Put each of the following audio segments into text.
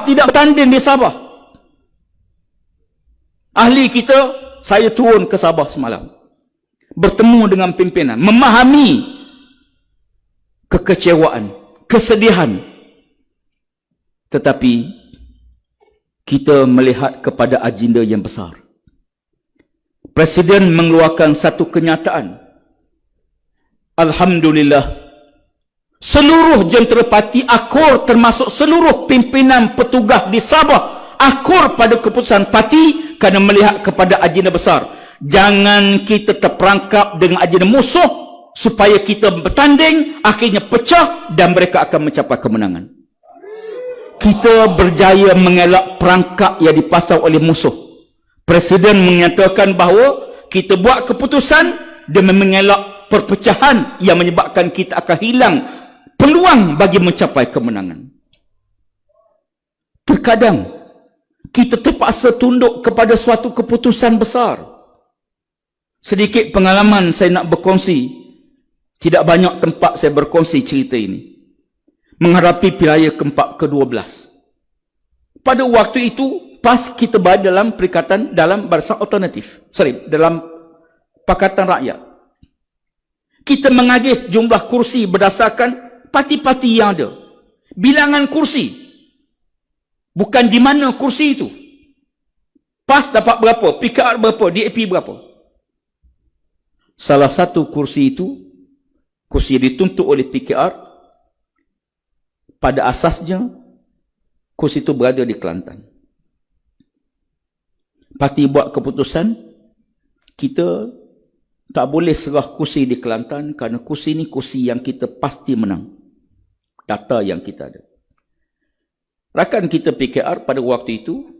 tidak bertanding di Sabah. Ahli kita, saya turun ke Sabah semalam. Bertemu dengan pimpinan, memahami kekecewaan, kesedihan. Tetapi kita melihat kepada agenda yang besar. Presiden mengeluarkan satu kenyataan. Alhamdulillah, seluruh jentera parti akur, termasuk seluruh pimpinan petugas di Sabah, akur pada keputusan parti kerana melihat kepada agenda besar. Jangan kita terperangkap dengan agenda musuh supaya kita bertanding, akhirnya pecah dan mereka akan mencapai kemenangan. Kita berjaya mengelak perangkap yang dipasang oleh musuh. Presiden menyatakan bahawa kita buat keputusan demi mengelak perpecahan yang menyebabkan kita akan hilang peluang bagi mencapai kemenangan. Terkadang kita terpaksa tunduk kepada suatu keputusan besar. Sedikit pengalaman saya nak berkongsi. Tidak banyak tempat saya berkongsi cerita ini. Menghadapi pilihan ke-12. Pada waktu itu, pas kita berada dalam perikatan, dalam barisan alternatif. Dalam Pakatan Rakyat. Kita mengagih jumlah kursi berdasarkan parti-parti yang ada. Bilangan kursi. Bukan di mana kursi itu. PAS dapat berapa, PKR berapa, DAP berapa. Salah satu kursi itu, kursi yang dituntut oleh PKR, pada asasnya, kursi itu berada di Kelantan. Parti buat keputusan, kita tak boleh serah kursi di Kelantan kerana kursi ini kursi yang kita pasti menang. Data yang kita ada. Rakan kita PKR pada waktu itu,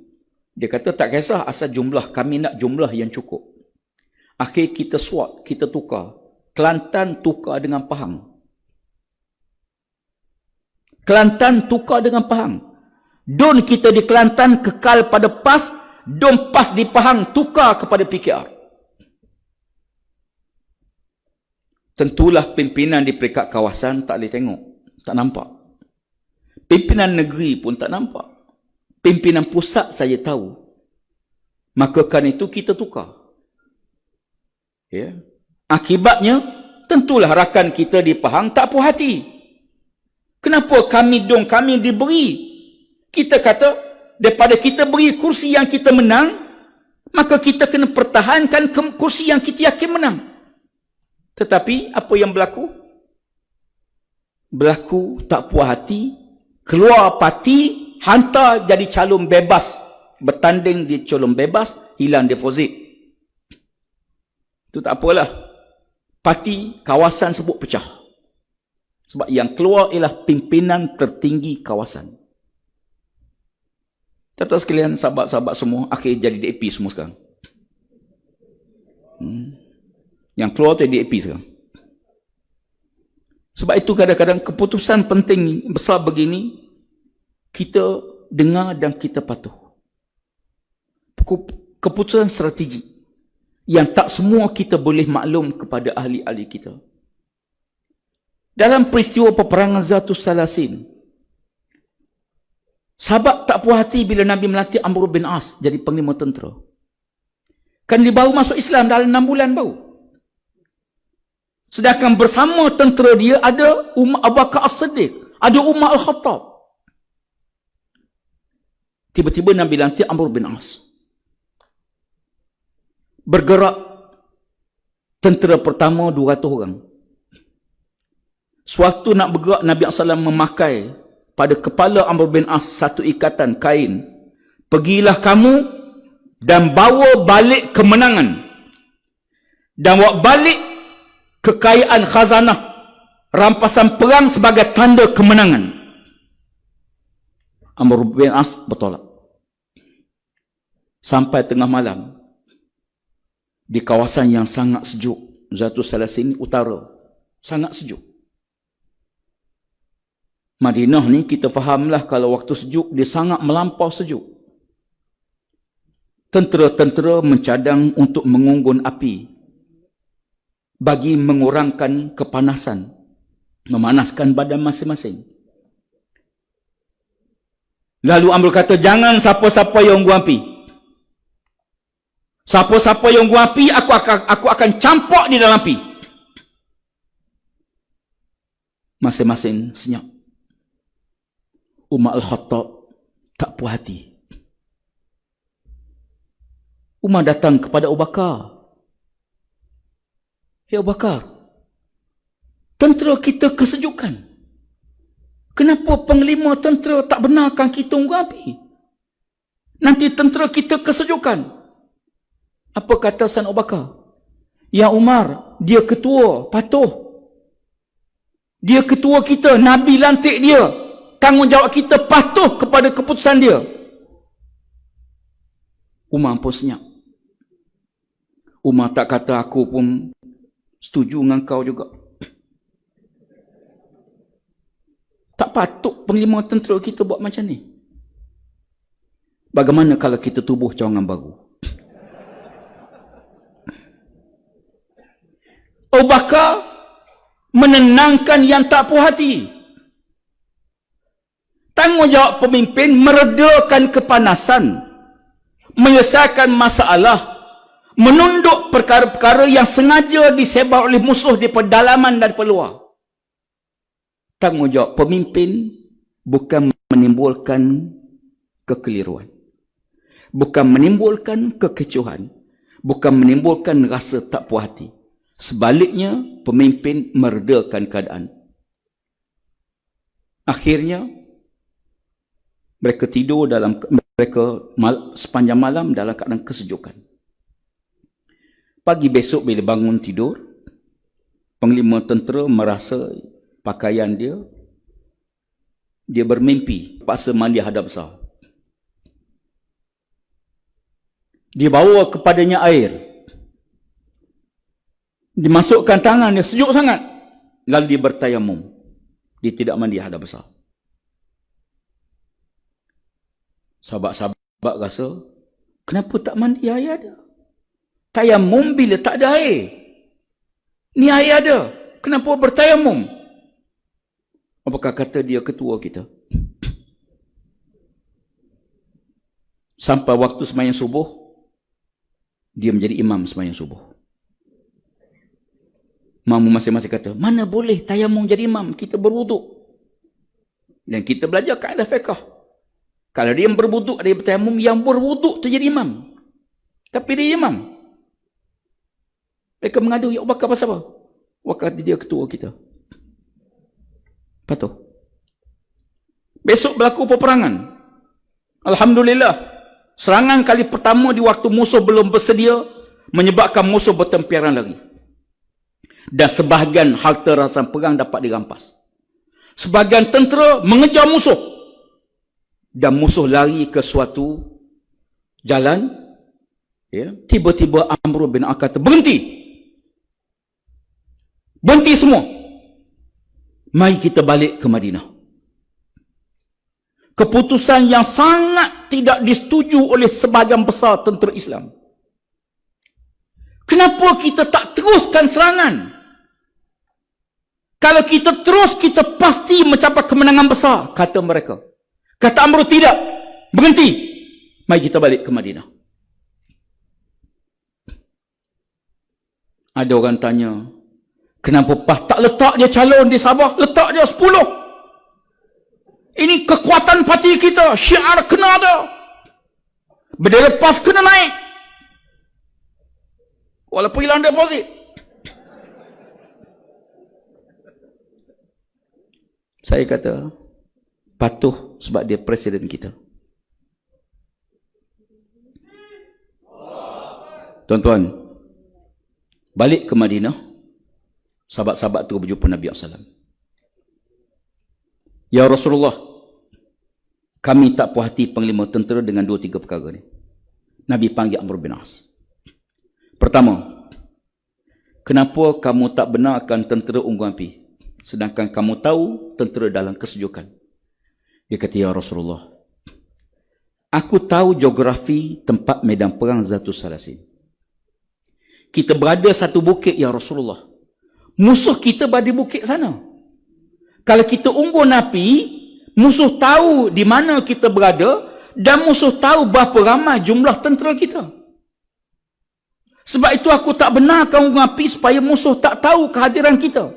dia kata tak kisah asal jumlah, kami nak jumlah yang cukup. Akhir kita swap, kita tukar. Kelantan tukar dengan Pahang. Kelantan tukar dengan Pahang. Don kita di Kelantan kekal pada PAS, don PAS di Pahang tukar kepada PKR. Tentulah pimpinan di peringkat kawasan tak boleh tengok, tak nampak. Pimpinan negeri pun tak nampak. Pimpinan pusat saja tahu. Maka kerana itu kita tukar. Ya. Akibatnya, tentulah rakan kita di Pahang tak puas hati. Kenapa kami diberi? Kita kata, daripada kita beri kursi yang kita menang, maka kita kena pertahankan kursi yang kita yakin menang. Tetapi, apa yang berlaku? Berlaku tak puas hati, keluar parti, hantar jadi calon bebas. Bertanding di calon bebas, hilang deposit. Itu tak apalah. Parti, kawasan sebut pecah. Sebab yang keluar ialah pimpinan tertinggi kawasan. Tuan-tuan sekalian, sahabat-sahabat semua, akhir jadi DAP semua sekarang. Yang keluar tu DAP sekarang. Sebab itu kadang-kadang keputusan penting besar begini, kita dengar dan kita patuh. Keputusan strategi yang tak semua kita boleh maklum kepada ahli-ahli kita. Dalam peristiwa peperangan Zatus Salasin, sahabat tak puas hati bila Nabi melatih Amr bin As jadi panglima tentera. Kan dia baru masuk Islam dalam 6 bulan baru. Sedangkan bersama tentera dia ada Abu Bakar As-Siddiq, ada Umar Al-Khattab. Tiba-tiba Nabi lantik Amr bin As. Bergerak tentera pertama 200 orang. Suatu nak bergerak, Nabi SAW memakai pada kepala Amr bin As satu ikatan kain. Pergilah kamu dan bawa balik kemenangan. Dan bawa balik kekayaan khazanah, rampasan perang sebagai tanda kemenangan. Amr bin As bertolak. Sampai tengah malam, di kawasan yang sangat sejuk, Zatus Salasin utara, sangat sejuk. Madinah ni kita fahamlah kalau waktu sejuk, dia sangat melampau sejuk. Tentera-tentera mencadang untuk mengunggun api bagi mengurangkan kepanasan, memanaskan badan masing-masing. Lalu Amr kata, jangan siapa-siapa yang gua api. Siapa-siapa yang gua api, aku akan campak di dalam api. Masing-masing senyap. Umar Al-Khattab tak puas hati. Umar datang kepada Abu Bakar. Ya Abu Bakar, tentera kita kesejukan. Kenapa panglima tentera tak benarkan kita unggun api? Nanti tentera kita kesejukan. Apa kata San Abu Bakar? Ya Umar, dia ketua, patuh. Dia ketua kita, Nabi lantik dia. Tanggungjawab kita patuh kepada keputusan dia. Umar pun senyap. Umar tak kata aku pun setuju dengan kau juga. Tak patut panglima tentera kita buat macam ni. Bagaimana kalau kita tubuh cawangan baru? Abu Bakar menenangkan yang tak puas hati. Tanggungjawab pemimpin meredakan kepanasan, menyelesaikan masalah, menunduk perkara-perkara yang sengaja disebar oleh musuh di pedalaman dan peluar. Tanggungjawab pemimpin bukan menimbulkan kekeliruan, bukan menimbulkan kekecohan, bukan menimbulkan rasa tak puas hati. Sebaliknya, pemimpin meredakan keadaan. Akhirnya, mereka tidur sepanjang malam dalam keadaan kesejukan. Pagi besok bila bangun tidur, panglima tentera merasa pakaian dia bermimpi, paksa mandi hadap besar. Dia bawa kepadanya air. Dimasukkan tangan dia, sejuk sangat. Lalu dia bertayamum. Dia tidak mandi hadap besar. Sahabat-sahabat rasa, kenapa tak mandi air ada? Tayamum bila tak ada air. Ni air ada. Kenapa bertayamum? Apakah kata dia ketua kita? Sampai waktu sembahyang subuh, dia menjadi imam sembahyang subuh. Makmum masing-masing kata, mana boleh tayamum jadi imam? Kita berwuduk. Dan kita belajar kaedah fiqh. Kalau dia yang berwuduk, dia bertayamum, yang berwuduk tu jadi imam. Tapi dia imam. Mereka mengadu, ya Abu Bakar pasal apa? Waktu dia ketua kita. Patuh. Besok berlaku peperangan. Alhamdulillah. Serangan kali pertama di waktu musuh belum bersedia, menyebabkan musuh bertempiaran lagi. Dan sebahagian harta rampasan perang dapat dirampas. Sebahagian tentera mengejar musuh. Dan musuh lari ke suatu jalan. Ya. Tiba-tiba Amr bin As kata, berhenti. Berhenti semua. Mari kita balik ke Madinah. Keputusan yang sangat tidak disetujui oleh sebahagian besar tentera Islam. Kenapa kita tak teruskan serangan? Kalau kita terus, kita pasti mencapai kemenangan besar, kata mereka. Kata Amr, tidak. Berhenti. Mari kita balik ke Madinah. Ada orang tanya, kenapa PAS tak letak dia calon di Sabah? Letak dia 10. Ini kekuatan parti kita. Syiar kena ada. Bendera PAS kena naik. Walaupun hilang deposit. Saya kata, patuh sebab dia presiden kita. Tuan-tuan, balik ke Madinah, sahabat-sahabat tu berjumpa Nabi SAW. Ya Rasulullah, kami tak puas hati panglima tentera dengan 2-3 perkara ni. Nabi panggil Amr bin As. Pertama, kenapa kamu tak benarkan tentera unggun api? Sedangkan kamu tahu tentera dalam kesejukan. Dia kata, ya Rasulullah, aku tahu geografi tempat medan perang Zatul Salasin. Kita berada satu bukit, ya Rasulullah. Musuh kita berada di bukit sana. Kalau kita unggun api, Musuh tahu di mana kita berada dan musuh tahu berapa ramai jumlah tentera kita. Sebab itu aku tak benarkan gunung api supaya musuh tak tahu kehadiran kita.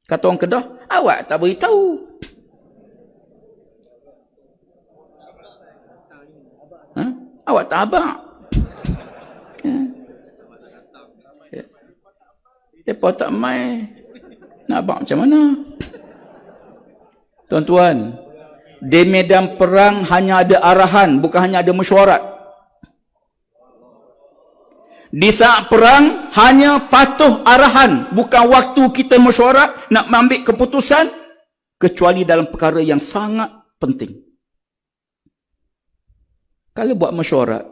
Kata orang Kedah, awak tak beritahu. Ha? Awak tak abang. Mereka tak main. Nak abang macam mana? Tuan-tuan, di medan perang hanya ada arahan, bukan hanya ada mesyuarat. Di saat perang hanya patuh arahan, bukan waktu kita mesyuarat nak ambil keputusan, kecuali dalam perkara yang sangat penting. Kalau buat mesyuarat,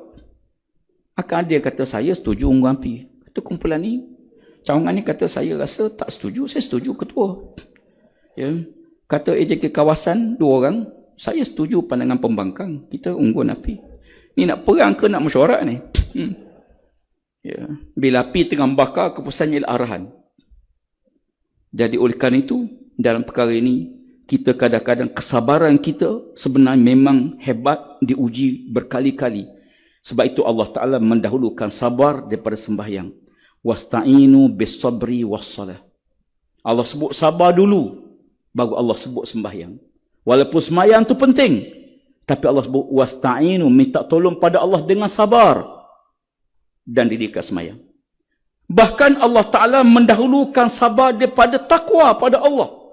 akan ada yang kata saya setuju unggun api. Kata kumpulan ni, cawangan ni kata saya rasa tak setuju, saya setuju ketua. Ya. Kata AJK kawasan 2 orang, saya setuju pandangan pembangkang, kita unggun api. Ni nak perang ke nak mesyuarat ni? Ya. Bila api tengah membakar, keputusannya ialah arahan. Jadi oleh kerana itu, dalam perkara ini, kita kadang-kadang kesabaran kita sebenarnya memang hebat, diuji berkali-kali. Sebab itu Allah Ta'ala mendahulukan sabar daripada sembahyang. Wasta'inu bis-sabri was-salah. Allah sebut sabar dulu, baru Allah sebut sembahyang. Walaupun sembahyang itu penting, tapi Allah sebut wasta'inu, minta tolong pada Allah dengan sabar dan didirikan sembahyang. Bahkan Allah Ta'ala mendahulukan sabar daripada takwa pada Allah.